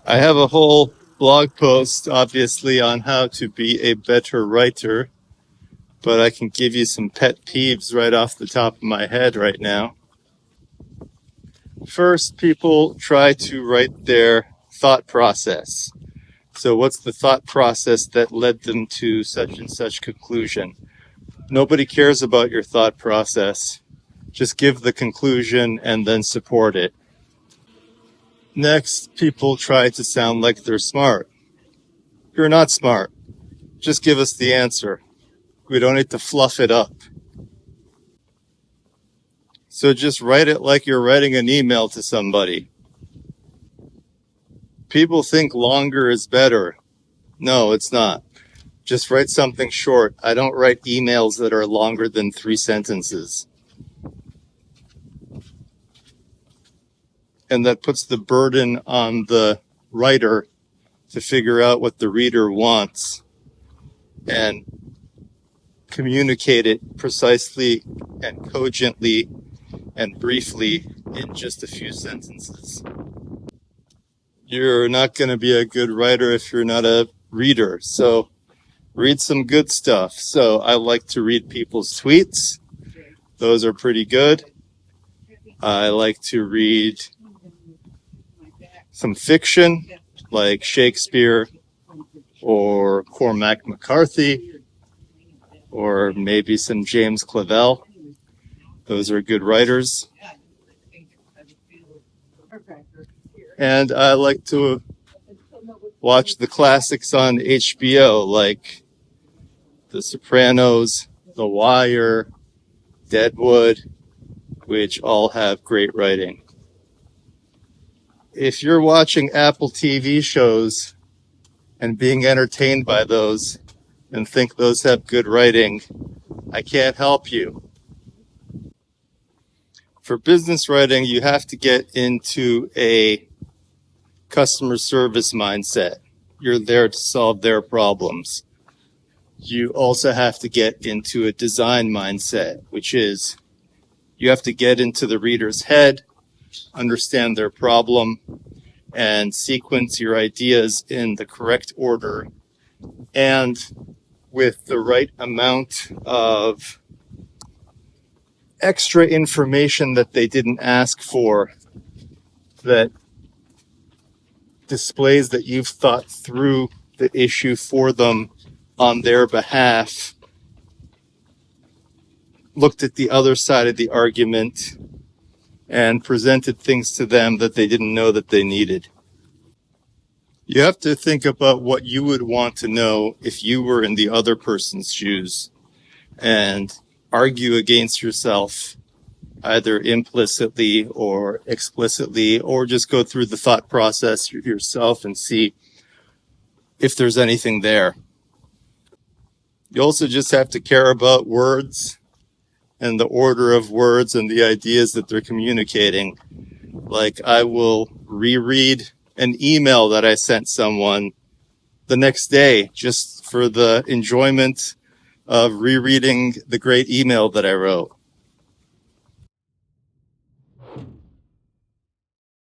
I have a whole blog post, obviously, on how to be a better writer, but I can give you some pet peeves right off the top of my head right now. First, people try to write their thought process. So what's the thought process that led them to such and such conclusion? Nobody cares about your thought process. Just give the conclusion and then support it. Next, people try to sound like they're smart. You're not smart. Just give us the answer. We don't need to fluff it up. So just write it like you're writing an email to somebody. People think longer is better. No, it's not. Just write something short. I don't write emails that are longer than 3 sentences. And that puts the burden on the writer to figure out what the reader wants and communicate it precisely and cogently and briefly in just a few sentences. You're not going to be a good writer if you're not a reader. So read some good stuff. So I like to read people's tweets. Those are pretty good. I like to read some fiction like Shakespeare or Cormac McCarthy or maybe some James Clavell. Those are good writers. And I like to watch the classics on HBO like The Sopranos, The Wire, Deadwood, which all have great writing. If you're watching Apple TV shows and being entertained by those and think those have good writing, I can't help you. For business writing, you have to get into a customer service mindset. You're there to solve their problems. You also have to get into a design mindset, which is you have to get into the reader's head, understand their problem, and sequence your ideas in the correct order and with the right amount of extra information that they didn't ask for that displays that you've thought through the issue for them on their behalf, looked at the other side of the argument, and presented things to them that they didn't know that they needed. You have to think about what you would want to know if you were in the other person's shoes and argue against yourself, either implicitly or explicitly, or just go through the thought process yourself and see if there's anything there. You also just have to care about words and the order of words and the ideas that they're communicating. Like, I will reread an email that I sent someone the next day just for the enjoyment of rereading the great email that I wrote.